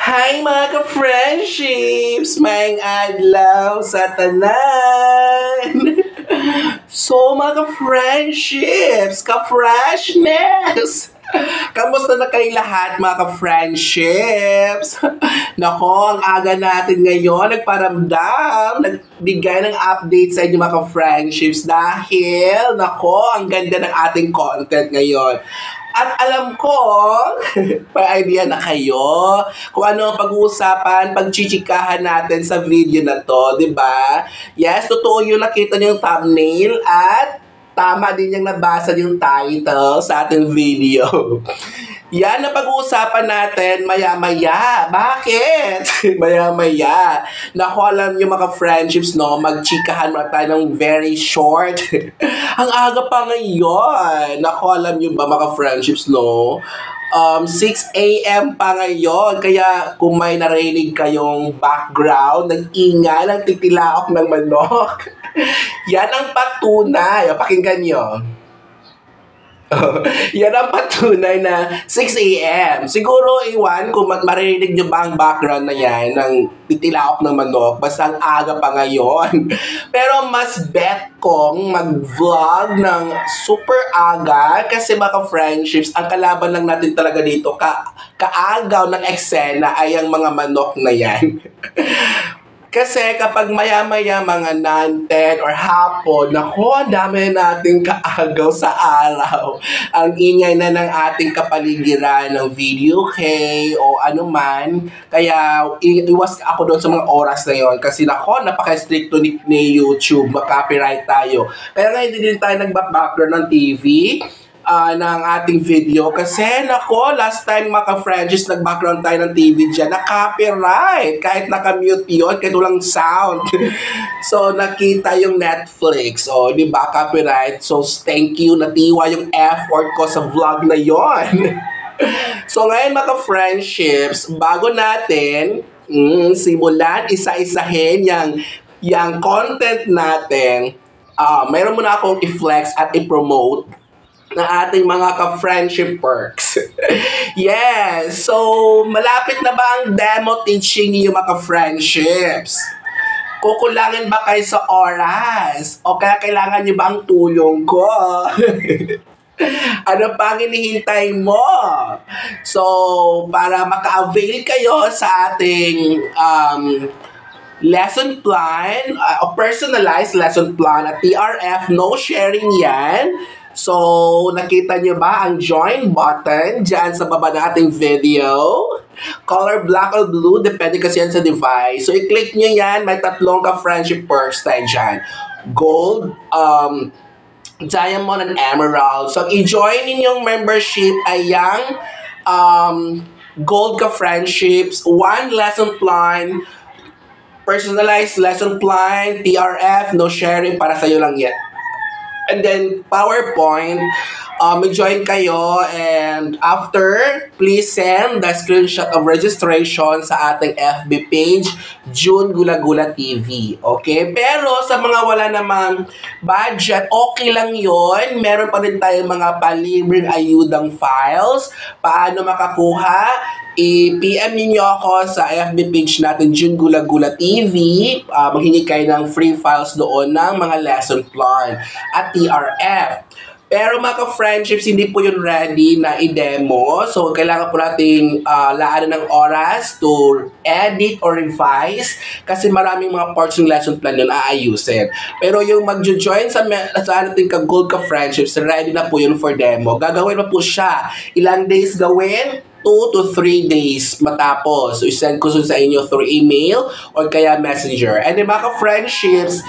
Hi mga ka-friendships! Maayong adlaw sa tanan! So mga ka-friendships, ka-freshness! Kamusta na kayo lahat mga ka-friendships? Nako, ang aga natin ngayon nagparamdam, nagbigay ng update sa inyo mga ka-friendships dahil, nako, ang ganda ng ating content ngayon. At alam ko, may idea na kayo kung ano ang pag-uusapan, pagchichikahan natin sa video na to, di ba? Yes, totoo yung nakita niyo yung thumbnail at tama din yung nabasa yung title sa ating video. Yan na pag-uusapan natin maya-maya. Bakit? Maya-maya. Naku, alam niyo mga friendships, no? Magchikahan muna tayo ng very short. Ang aga pa ngayon. Naku, alam niyo ba mga friendships, no? 6 a.m. pa ngayon. Kaya kung may narinig kayong background, ng ingay, ng titilaok ng manok, yan ang patunay. Pakinggan nyo. Yan ang patunay na 6 a.m. Siguro, iwan, kung maririnig nyo ba ang background na yan ng titilaok ng manok, basta ang aga pa ngayon. Pero mas bet kong mag-vlog ng super aga kasi mga friendships, ang kalaban lang natin talaga dito, kaagaw ng eksena ay ang mga manok na yan. Kasi kapag maya-maya mga 9, 10 or hapon, naku, ang dami nating kaagaw sa araw. Ang ingay na ng ating kapaligiran ng video kay o ano man. Kaya iwas ako doon sa mga oras na yon kasi naku, napaka-stricto ni YouTube, makapiright tayo. Kaya nga hindi din tayo nag-background ng TV. Ng ating video kasi nako, last time mga friends nag-background tayo ng TV dyan na copyright kahit naka-mute yun, kahit walang sound. So nakita yung Netflix, di ba, copyright. So thank you, natiwa yung effort ko sa vlog na yon. So ngayon mga friendships, bago natin simulan, isa-isahin yung content natin, mayroon muna akong i-flex at i-promote na ating mga ka-friendship perks. Yes! So, malapit na ba ang demo teaching niyo mga ka-friendships? Kukulangin ba kayo sa oras? O kaya kailangan niyo ba ang tulong ko? Ano pa ang hinihintay mo? So, para maka-avail kayo sa ating lesson plan, o personalized lesson plan at TRF, no sharing yan. So, nakita nyo ba ang join button dyan sa baba ng ating video? Color black or blue, depende kasi yan sa device. So, i-click nyo yan, may tatlong ka-friendship perks tayo dyan. Gold, diamond, and emerald. So, i-join ninyong membership ay yung gold ka-friendships, one lesson plan, personalized lesson plan, TRF, no sharing, para sa'yo lang yan. And then, PowerPoint, mag-join kayo and after, please send the screenshot of registration sa ating FB page, June Gula-Gula TV. Okay? Pero sa mga wala namang budget, okay lang yon. Meron pa rin tayong mga palibreng ayudang files. Paano makakuha? I-PM niyo ako sa FB page natin, June Gula-Gula TV. Maghingi kayo ng free files doon ng mga lesson plan at TRF. Pero mga ka-friendships, hindi po yun ready na i-demo. So, kailangan po nating laanan ng oras to edit or revise kasi maraming mga parts ng lesson plan yun aayusin. Pero yung mag-join sa ating ka-gold ka-friendships, ready na po yun for demo. Gagawin pa po siya. Ilang days gawin? 2 to 3 days matapos. So, isend ko sa inyo through email or kaya messenger. And yung mga ka-friendships,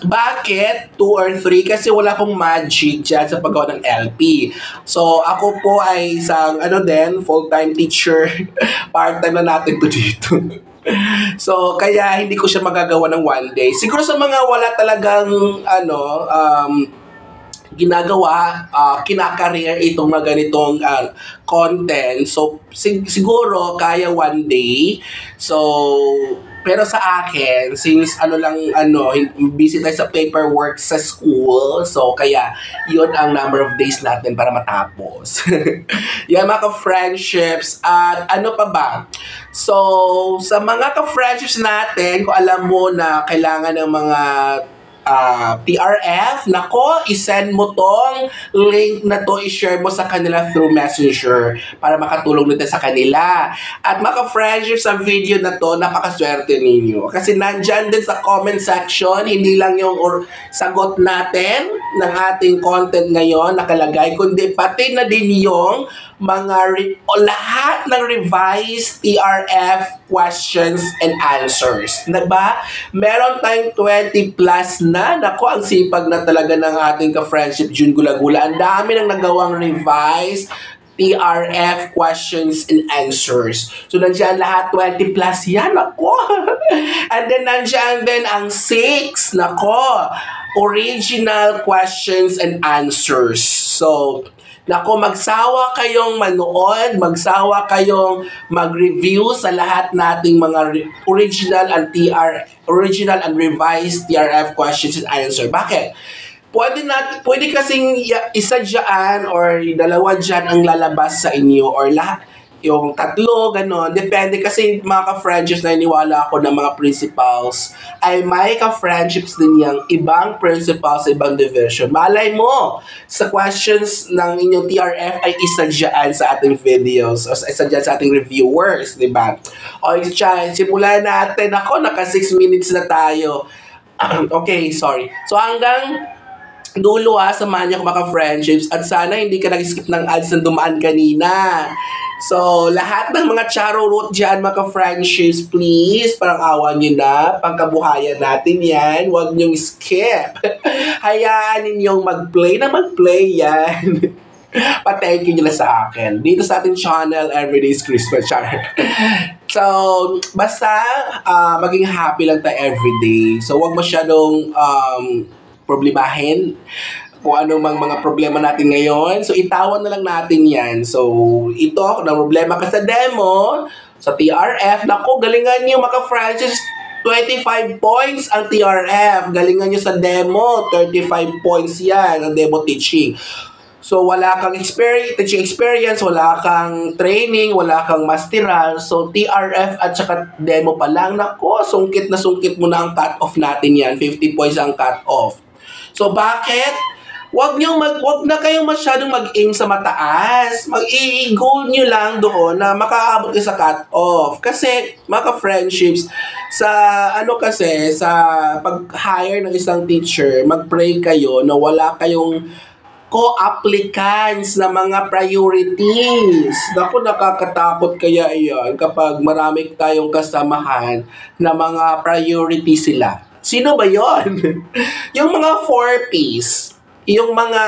bakit 2 or 3? Kasi wala akong magic dyan sa paggawa ng LP. So, ako po ay isang, full-time teacher. Part-time na natin to dito. So, kaya hindi ko siya magagawa ng one day. Siguro sa mga wala talagang, ginagawa, kinakareer itong mga ganitong content. So, siguro kaya one day. So, Pero sa akin, since busy tayo sa paperwork sa school, so kaya yun ang number of days natin para matapos. Yan mga ka-friendships. At ano pa ba? So, sa mga ka-friendships natin, kung alam mo na kailangan ng mga TRF, nako, isend mo tong link na to, i-share mo sa kanila through Messenger para makatulong nito sa kanila. At maka-friendship sa video na to, napakaswerte ninyo. Kasi nandyan din sa comment section, hindi lang yung sagot natin ng ating content ngayon nakalagay, kundi pati na din yung lahat ng revised TRF questions and answers. Diba? Meron tayong 20 plus na. Naku, ang sipag na talaga ng ating ka-friendship June Gulagula. Ang dami nang nagawang revised TRF questions and answers. So, nandiyan lahat, 20 plus yan. Nako! And then, nandiyan din ang 6. Nako! Original questions and answers. So, nako, magsawa kayong manood, magsawa kayong mag-review sa lahat nating mga original and revised TRF questions and answer. Bakit? Pwede kasing isa dyan or dalawa dyan ang lalabas sa inyo or lahat, yung tatlo, gano'n. Depende kasi mga ka-friendships na iniwala ako ng mga principals ay may ka-friendships din yung ibang principals sa ibang division. Malay mo, sa questions ng inyong TRF ay isa dyan sa ating videos o isa dyan sa ating reviewers, di ba? O dyan, simulan natin. Ako, naka 6 minutes na tayo. Okay, sorry. So hanggang dulo samahan niyo mga friendships at sana hindi ka nag-skip ng ads na dumaan kanina. So, lahat ng mga charo root dyan, mga friendships, please, parang awan nyo na, pangkabuhayan natin yan, huwag nyong skip. Hayaan ninyong mag-play yan. Pa-thank you nyo na sa akin. Dito sa ating channel, Everyday's Christmas Char. So, basta maging happy lang tayo everyday. So, huwag masyadong problemahin kung anong mga problema natin ngayon. So, itawan na lang natin yan. So, ito, kung ang problema ka sa demo, sa TRF, naku, galingan nyo mga franchise, 25 points ang TRF. Galingan nyo sa demo, 35 points yan ang demo teaching. So, wala kang teaching experience, wala kang training, wala kang masteral. So, TRF at saka demo pa lang, naku, sungkit mo na ang cut-off natin yan. 50 points ang cut-off. So, bakit? Wag na kayong masyadong mag-aim sa mataas. Mag-i-goal nyo lang doon na makaabot ka sa cut-off. Kasi, mga friendships, sa pag-hire ng isang teacher, mag-pray kayo na wala kayong co-applicants na mga priorities. Naku, nakakatakot kaya iyan kapag marami tayong kasamahan na mga priority sila. Sino ba yon? Yung mga 4Ps, yung mga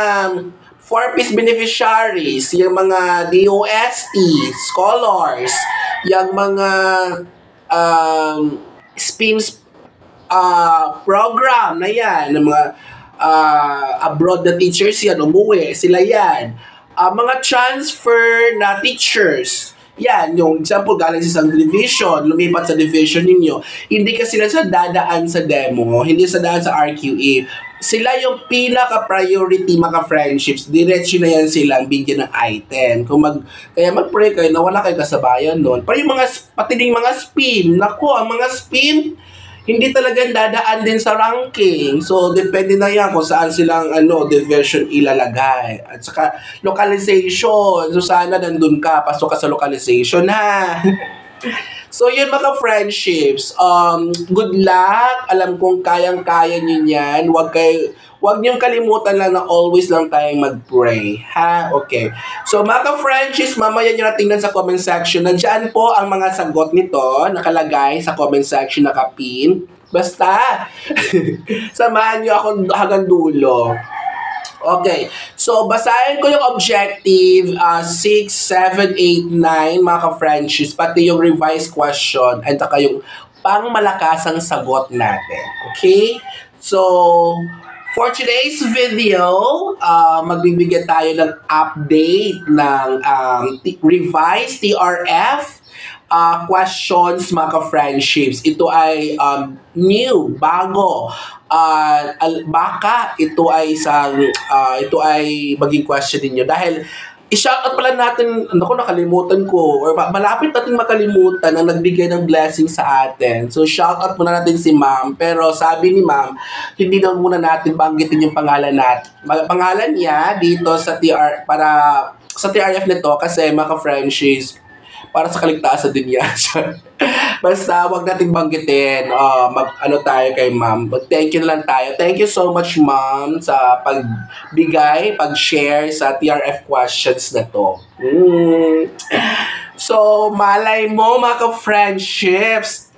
4Ps beneficiaries, yung mga DOST, scholars, yung mga SPIMS program na yan, ng mga abroad na teachers yan, umuwi, sila yan. Mga transfer na teachers, yan, yung example, galing sa isang division, lumipat sa division ninyo, hindi ka sila dadaan sa demo, hindi sa daan sa RQE. Sila yung pinaka-priority mga friendships, diretso na yan silang bigyan ng item. Kaya mag-pray kayo na wala kayo kasabayan doon. Pero yung pati din mga SPIM, naku, ang mga SPIM, hindi talagang dadaan din sa ranking. So, depende na yan kung saan silang division ilalagay. At saka, localization. So, sana nandun ka. Pasok ka sa localization, ha? So, yun mga friendships. Good luck. Alam kong kayang-kaya nyo yan. Huwag niyong kalimutan lang na always lang tayong mag-pray. Ha? Okay. So, mga friendships, mamaya nyo na tingnan sa comment section. Nandiyan po ang mga sagot nito. Nakalagay sa comment section, nakapin. Basta, samahan nyo ako hanggang dulo. Okay. So, basahin ko yung objective 6, 7, 8, 9, mga friendships. Pati yung revised question at saka yung pangmalakasang sagot natin. Okay? So, For today's video, magbibigyan tayo ng update ng revised TRF questions, mga ka-friendships. Ito ay new, bago. Baka ito ay maging question ninyo dahil i-shoutout pala natin, nakalimutan ko, or malapit natin makalimutan ang nagbigay ng blessing sa atin. So, shoutout muna natin si ma'am. Pero sabi ni ma'am, hindi na muna natin banggitin yung pangalan pangalan niya dito sa sa TRF nito kasi mga friendships para sa kaligtasan din niya. Basta wag nating banggitin. Tayo kay ma'am. Thank you na lang tayo. Thank you so much, ma'am, sa pag-share sa TRF questions na to. So, malay mo, mga ka-friendships,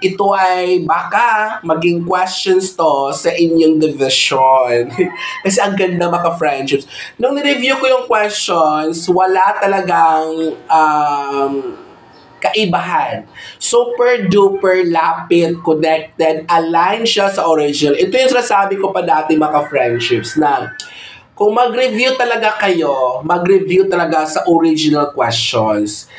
ito ay baka maging questions to sa inyong division. Kasi ang ganda, mga friendships. Nung ni-review ko yung questions, wala talagang kaibahan. Super duper lapit, connected, aligned siya sa original. Ito yung sinasabi ko pa dati, mga friendships, na kung mag-review talaga kayo, mag-review talaga sa original questions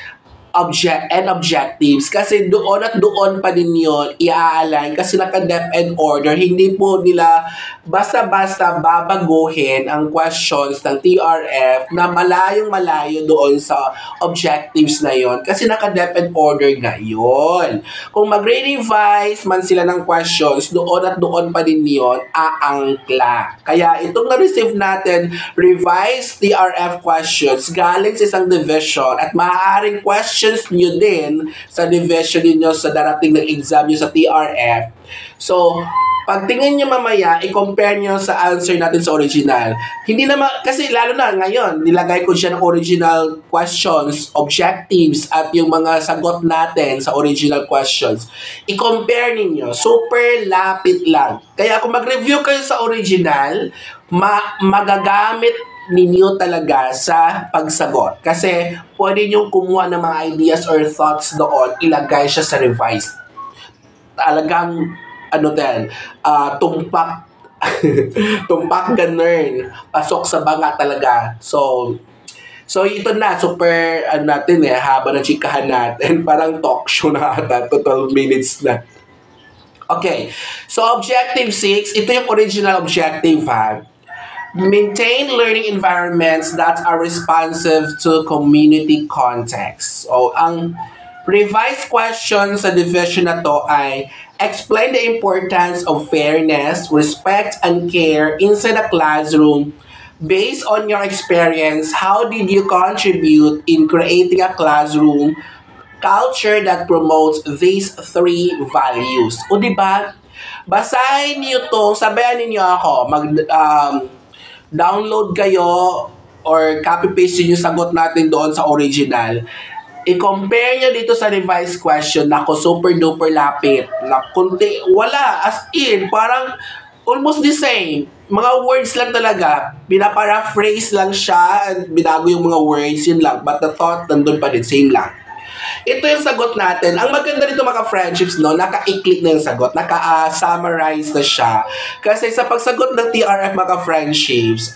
objectives kasi doon at doon pa din yun i-align kasi naka-depth and order. Hindi po nila basta-basta babaguhin ang questions ng TRF na malayong-malayo doon sa objectives na yon kasi naka-depth and order na yon. Kung mag-revise man sila ng questions, doon at doon pa din yun aangkla. Kaya itong na-receive natin, revised TRF questions galing sa isang division at maaaring questions nyo din sa division niyo sa darating ng exam nyo sa TRF. So, pagtingin nyo mamaya, i-compare nyo sa answer natin sa original. Hindi naman, kasi lalo na ngayon, nilagay ko siya ng original questions, objectives, at yung mga sagot natin sa original questions. I-compare ninyo. Super lapit lang. Kaya kung mag-review kayo sa original, magagamit ninyo talaga sa pagsagot. Kasi pwede nyo kumuha ng mga ideas or thoughts doon, ilagay siya sa revise. Talagang, tumpak, tumpak ganun. Pasok sa banga talaga. So ito na, super, haba ng chikahan natin. Parang talk show na ata, 12 minutes na. Okay, so objective 6, ito yung original objective, ha. Maintain learning environments that are responsive to community context. So, ang revised question sa division na to ay explain the importance of fairness, respect, and care inside a classroom. Based on your experience, how did you contribute in creating a classroom culture that promotes these 3 values? O diba? Basahin niyo to, sabayan ninyo ako, download kayo or copy-paste yung sagot natin doon sa original. I-compare nyo dito sa revised question. Nako, super duper lapit. Wala, as in, parang almost the same. Mga words lang talaga. Pinaparaphrase lang siya, binago yung mga words, yun lang. But the thought, nandun pa din, same lang. Ito yung sagot natin. Ang maganda dito, mga friendships, no, naka-i-click na yung sagot, naka-summarize na siya. Kasi sa pagsagot ng TRF, mga friendships,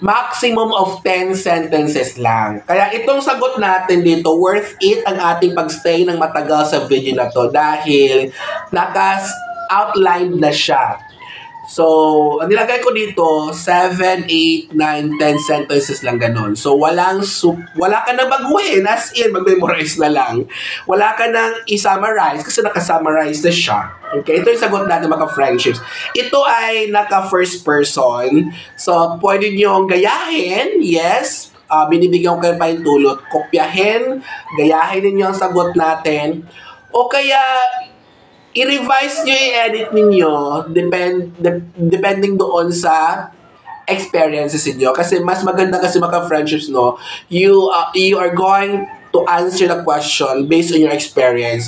maximum of 10 sentences lang. Kaya itong sagot natin dito, worth it ang ating pagstay ng matagal sa video na to dahil naka-outline na siya. So, ang nilagay ko dito, 7, 8, 9, 10 sentences lang ganun. So, wala ka na baguhin. As in, mag-memorize na lang. Wala ka nang i-summarize kasi naka-summarize na siya. Okay, ito yung sagot natin, mga friendships. Ito ay naka-first person. So, pwede nyo gayahin. Yes. Binibigyan ko kayo pa yung tulot. Kopyahin. Gayahin ninyo ang sagot natin. O kaya, i-revise nyo, i-edit ninyo depending doon sa experiences niyo. Kasi mas maganda kasi, mga friendships, no? You are going to answer the question based on your experience,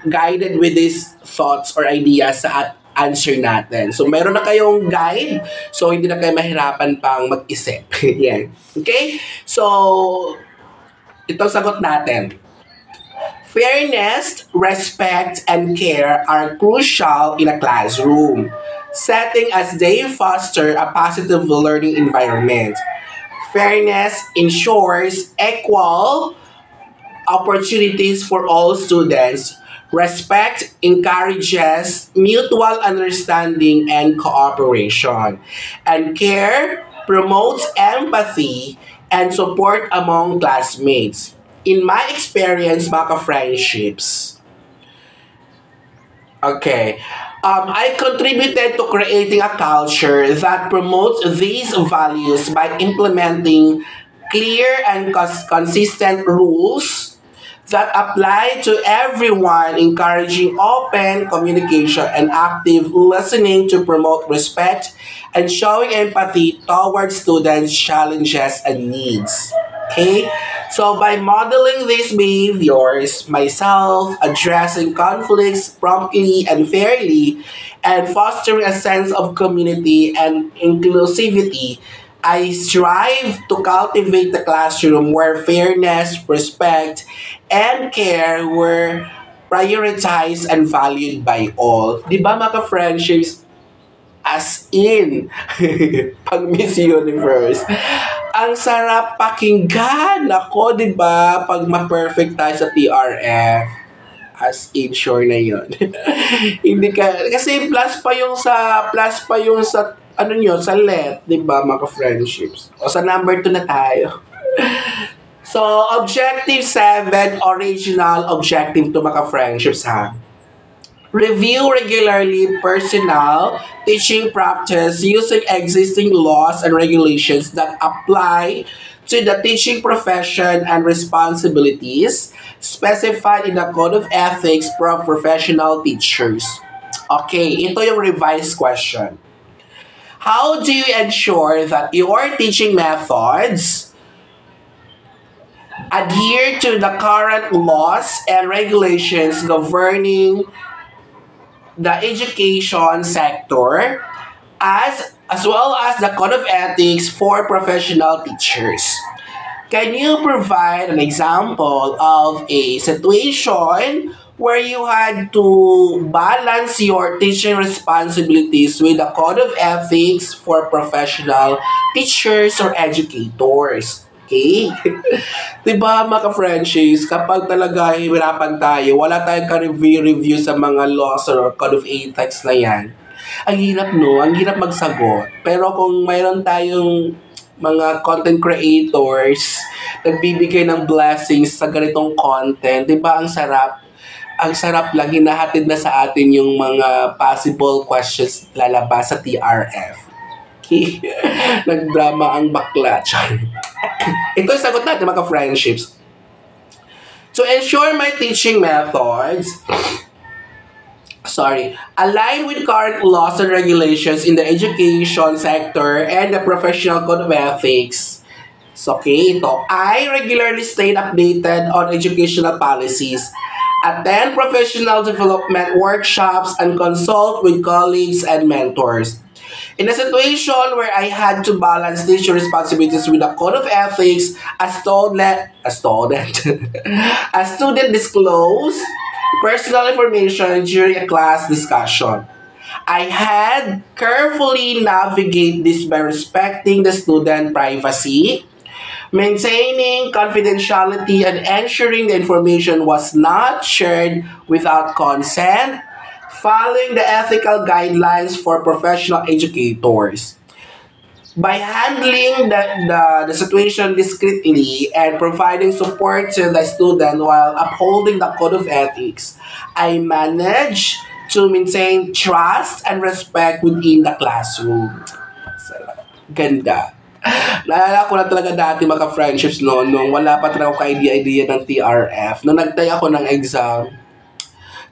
guided with these thoughts or ideas sa answer natin. So, meron na kayong guide, so hindi na kayo mahirapan pang mag-isip. Yan. Okay? So, itong sagot natin. Fairness, respect, and care are crucial in a classroom setting as they foster a positive learning environment. Fairness ensures equal opportunities for all students. Respect encourages mutual understanding and cooperation. And care promotes empathy and support among classmates. In my experience, mga friendships, okay. I contributed to creating a culture that promotes these values by implementing clear and consistent rules that apply to everyone, encouraging open communication and active listening to promote respect and showing empathy towards students' challenges and needs. Okay? So by modeling these behaviors myself, addressing conflicts promptly and fairly, and fostering a sense of community and inclusivity, I strive to cultivate the classroom where fairness, respect, and care were prioritized and valued by all. Di ba mga friendships, as in, pag Miss Universe, ang sarap pakinggan. Ako, di ba? Pag ma-perfect tayo sa TRF, as in, sure na yun. Hindi ka, kasi plus pa yung sa, ano nyo, sa let, di ba, mga friendships. O sa number 2 na tayo. So, objective 7, original objective to mga friendships, ha? Review regularly personal teaching practice using existing laws and regulations that apply to the teaching profession and responsibilities specified in the Code of Ethics for professional teachers. Okay, ito yung revised question. How do you ensure that your teaching methods adhere to the current laws and regulations governing the education sector as well as the code of ethics for professional teachers? Can you provide an example of a situation where you had to balance your teaching responsibilities with the code of ethics for professional teachers or educators? Okay? Diba mga friendships, kapag talaga hihirapan tayo, wala tayong ka-review sa mga laws or code of ethics na yan, ang hirap no, ang hirap magsagot. Pero kung mayroon tayong mga content creators, nagbibigay ng blessings sa ganitong content, di ba ang sarap? Ang sarap lang, hinahatid na sa atin yung mga possible questions lalabas sa TRF. Okay? Nagdrama ang bakla. Ito yung sagot natin mga friendships. To ensure my teaching methods, align with current laws and regulations in the education sector and the professional code of ethics. So, okay, ito. I regularly stay updated on educational policies, attend professional development workshops, and consult with colleagues and mentors. In a situation where I had to balance teacher responsibilities with a code of ethics, a student disclosed personal information during a class discussion. I had carefully navigate this by respecting the student privacy, maintaining confidentiality, and ensuring the information was not shared without consent, following the ethical guidelines for professional educators. By handling the situation discreetly and providing support to the student while upholding the code of ethics, I managed to maintain trust and respect within the classroom. Ganda. Naalala ko na talaga dati mga friendships noon, nung wala pa talaga ako ka-idea ng TRF. Nung nagtay ako ng exam,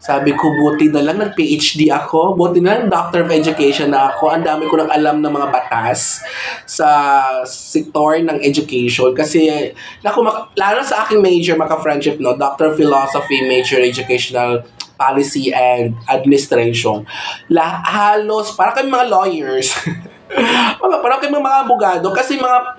sabi ko, buti na lang nag-PhD ako. Buti na lang Doctor of Education na ako. Ang dami ko nang alam ng mga batas sa sektor ng education. Kasi, lalo sa aking major, maka-friendship, no? Doctor of Philosophy, Major Educational Policy and Administration. Halos, parang kami mga lawyers. Parang kami mga abogado. Kasi mga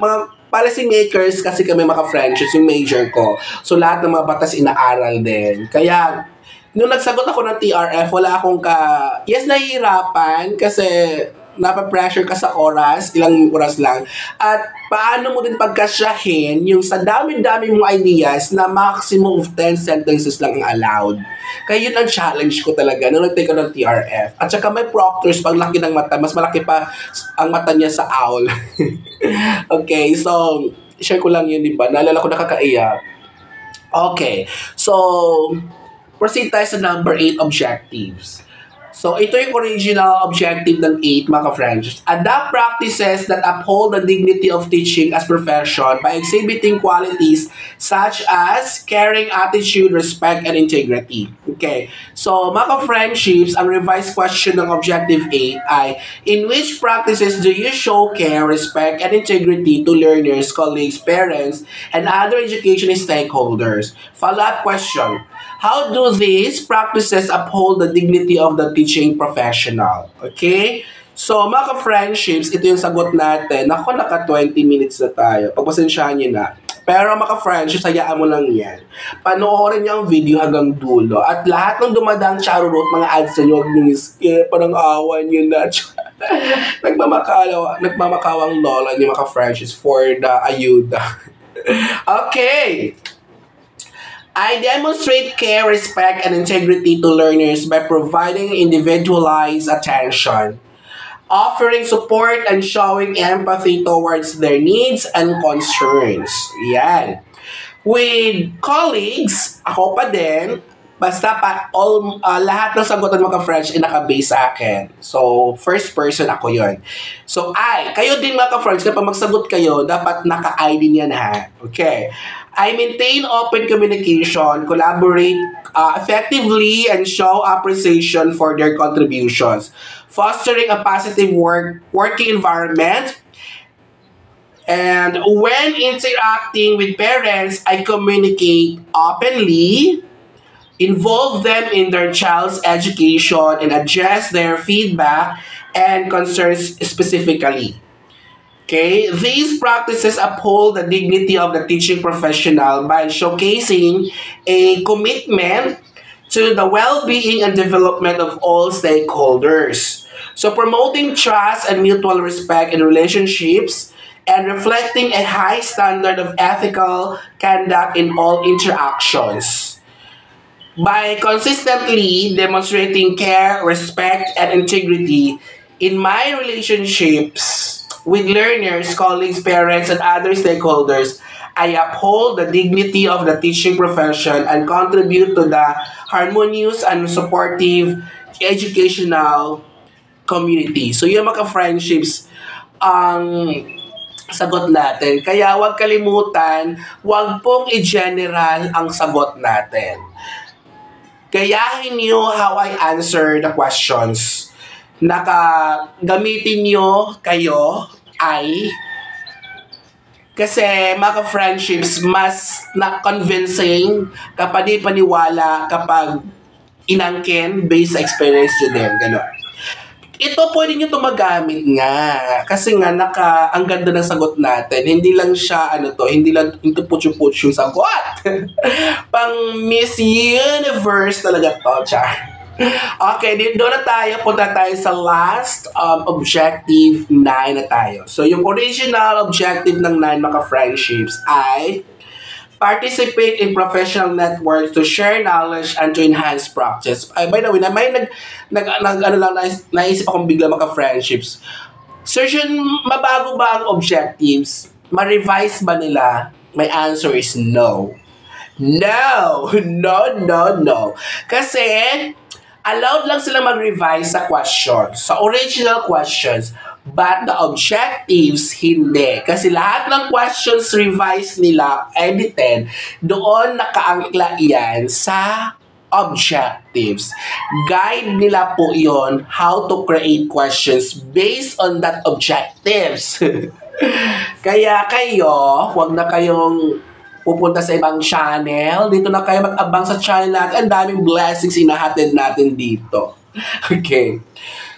policy makers kasi kami mga friendships, yung major ko. So lahat ng mga batas inaaral din. Kaya nung nagsagot ako ng TRF, wala akong yes, nahihirapan kasi napapressure ka sa oras, ilang oras lang. At paano mo din pagkasyahin yung sa dami-dami mong ideas na maximum of 10 sentences lang ang allowed. Kaya yun ang challenge ko talaga nung nag-take ko ng TRF. At saka may proctors, pag laki ng mata, mas malaki pa ang mata niya sa owl. Okay, so, share ko lang yun, di ba? Naalala ko nakakaiyak. Okay, so, proceed tayo sa number 8 objectives. So, ito yung original objective ng 8, mga ka-friends. Adopt practices that uphold the dignity of teaching as profession by exhibiting qualities such as caring attitude, respect, and integrity. Okay. So, mga ka-friendships, ang revised question ng objective 8 ay, in which practices do you show care, respect, and integrity to learners, colleagues, parents, and other education stakeholders? Follow-up question. How do these practices uphold the dignity of the teaching professional? Okay? So, mga ka-friendships, ito yung sagot natin. Ako, naka 20 minutes na tayo. Pagpasensyahan nyo na. Pero mga ka-friendships, hayaan mo lang yan. Panoorin nyo ang video hanggang dulo. At lahat ng dumadang charurot, mga ads na nyo, huwag nyo skip. Parang awan nyo na. Nagmamakawang lola nyo, mga ka-friendships, for the ayuda. Okay! I demonstrate care, respect, and integrity to learners by providing individualized attention, offering support, and showing empathy towards their needs and concerns. Yan. With colleagues, ako pa din, basta lahat ng sagot ng mga French ay naka-base sa akin. So, first person ako yon. So, kayo din mga ka-French, kapag magsagot kayo, dapat naka-I din yan ha. Okay. I maintain open communication, collaborate effectively, and show appreciation for their contributions, fostering a positive working environment. And when interacting with parents, I communicate openly, involve them in their child's education, and address their feedback and concerns specifically. Okay, these practices uphold the dignity of the teaching professional by showcasing a commitment to the well-being and development of all stakeholders. So promoting trust and mutual respect in relationships and reflecting a high standard of ethical conduct in all interactions. By consistently demonstrating care, respect, and integrity in my relationships with learners, colleagues, parents, and other stakeholders, I uphold the dignity of the teaching profession and contribute to the harmonious and supportive educational community. So yung mga friendships ang sagot natin. Kaya huwag kalimutan, huwag pong i-general ang sagot natin. Gayahin niyo how I answer the questions. Gamitin nyo kayo ay kasi mga friendships mas na-convincing kapag di paniwala kapag inangkin based sa experience nyo din. Gano'n. Ito pwede nyo ito magamit nga. Kasi nga ang ganda ng sagot natin. Hindi lang siya hindi lang ito putyo-putyo yung sagot. Pang Miss Universe talaga to, char. Okay, doon na tayo. Punta tayo sa last objective 9 na tayo. So, yung original objective ng 9 mga friendships ay participate in professional networks to share knowledge and to enhance practice. By the way, naisip akong bigla mga friendships. Search mabago ba ang objectives? Ma-revise ba nila? My answer is no. No! No. Kasi, allowed lang sila mag-revise sa questions, sa original questions, but the objectives, hindi. Kasi lahat ng questions revise nila, edited, doon nakaangkla yan sa objectives. Guide nila po yon how to create questions based on that objectives. Kaya kayo, huwag na kayong pupunta sa ibang channel. Dito na kayo mag-abang sa channel natin. Ang daming blessings inahatid natin dito. Okay.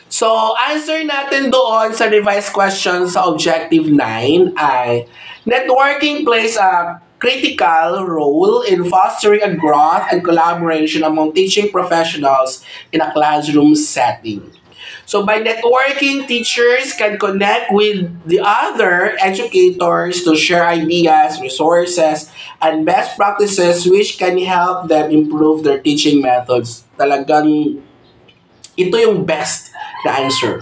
So, answer natin doon sa revised questions sa objective 9 ay, Networking plays a critical role in fostering a growth and collaboration among teaching professionals in a classroom setting. So by networking, teachers can connect with the other educators to share ideas, resources, and best practices which can help them improve their teaching methods. Talagang ito yung best na answer.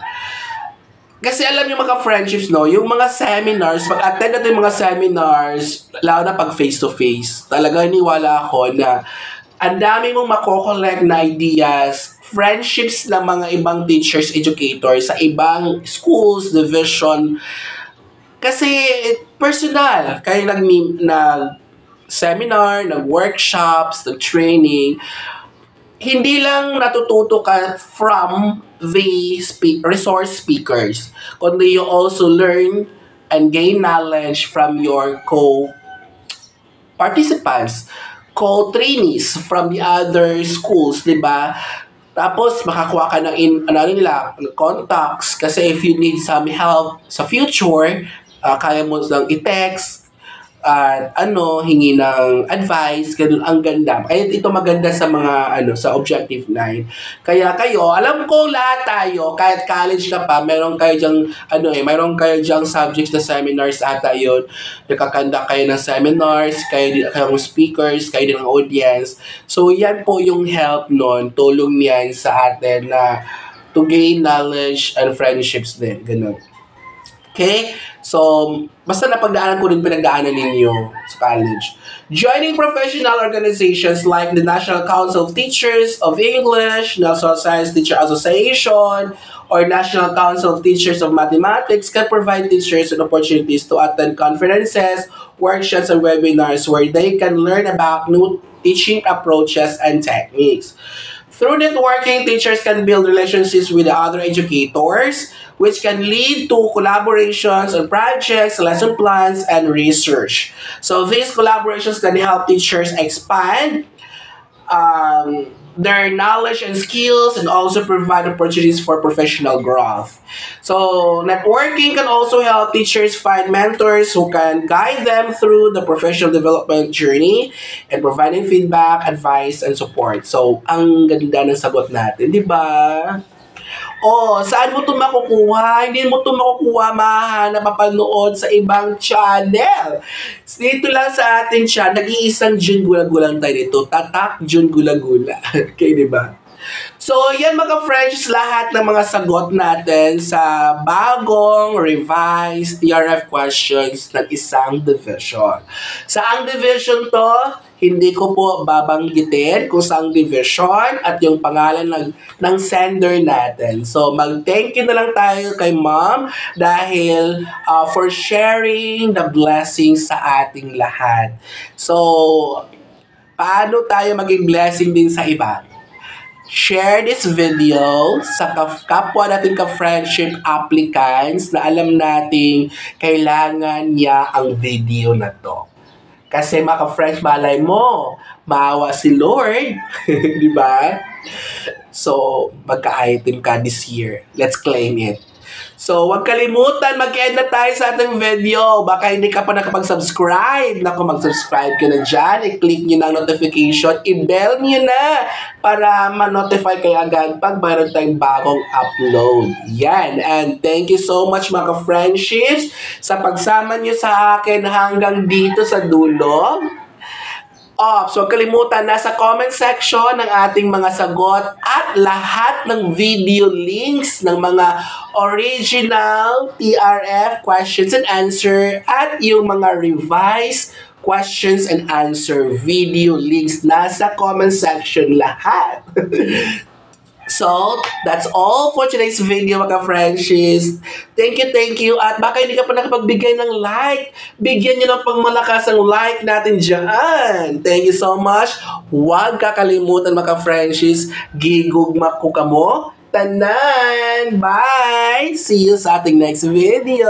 Kasi alam yung mga friendships, no, yung mga seminars, pag-attend natin yung mga seminars, lalo na pag face-to-face, talaga niwala ako na ang dami mong mako-collect na ideas, friendships ng mga ibang teachers, educators sa ibang schools, division. Kasi personal, kayo nag seminar, nag-workshops, nag-training, hindi lang natututo ka from the resource speakers, kundi you also learn and gain knowledge from your co-participants, co-trainees from the other schools, di ba? Tapos, makakuha ka ng contacts kasi if you need some help sa future, kaya mo lang i-text, at hingi ng advice, ganun, ang ganda. Kaya ito maganda sa mga, sa Objective 9. Kaya kayo, alam ko lahat tayo, kahit college ka pa, meron kayo dyang, meron kayo dyang subjects na seminars ata yun. Nakakanda kayo ng seminars, kayong speakers, kayo din ang audience. So, yan po yung help nun, tulong niyan sa atin na to gain knowledge and friendships din, ganun. Okay? So, basta napagdaanan ko rin pinagdaanan ninyo sa college. Joining professional organizations like the National Council of Teachers of English, National Science Teacher Association, or National Council of Teachers of Mathematics can provide teachers with opportunities to attend conferences, workshops, and webinars where they can learn about new teaching approaches and techniques. Through networking, teachers can build relationships with the other educators, which can lead to collaborations on projects, lesson plans, and research. So these collaborations can help teachers expand their knowledge and skills and also provide opportunities for professional growth. So networking can also help teachers find mentors who can guide them through the professional development journey and providing feedback, advice, and support. So ang ganda ng sagot natin, di ba? Saan mo ito makukuha? Hindi mo ito makukuha, mahanap, mapanood sa ibang channel. Dito lang sa ating channel, nag-iisang June Gula-Gulang tayo dito. Tatak June Gula-Gula. Okay, di ba? So, yan mga friends, lahat ng mga sagot natin sa bagong revised TRF questions ng isang division. Saang division to? Hindi ko po babanggitin kung saang division at yung pangalan ng sender natin. So, mag-thank you na lang tayo kay Ma'am dahil for sharing the blessings sa ating lahat. So, paano tayo maging blessing din sa iba? Share this video sa kapwa natin ka-friendship applicants na alam nating kailangan niya ang video na to. Kasi mga ka-friends, malay mo, maawa si Lord. Di ba? So, magka-item ka this year. Let's claim it. So, huwag kalimutan, mag-end na tayo sa ating video. Baka hindi ka pa nakapag-subscribe. Naku, mag-subscribe ka na dyan. I-click nyo na ang notification. I-bell nyo na para ma-notify kayo agad pag mayroon tayong bagong upload. Yan. And thank you so much mga friendships sa pagsama nyo sa akin hanggang dito sa dulo. So kalimutan, nasa comment section ng ating mga sagot at lahat ng video links ng mga original TRF questions and answer at yung mga revised questions and answer video links nasa comment section lahat. So, that's all for today's video mga friendships. Thank you. At baka hindi ka pa nakapagbigay ng like, bigyan nyo ng pangmalakas ang like natin dyan. Thank you so much. Huwag kakalimutan mga friendships, gigugma ko kamo. Tanan! Bye! See you sa ating next video!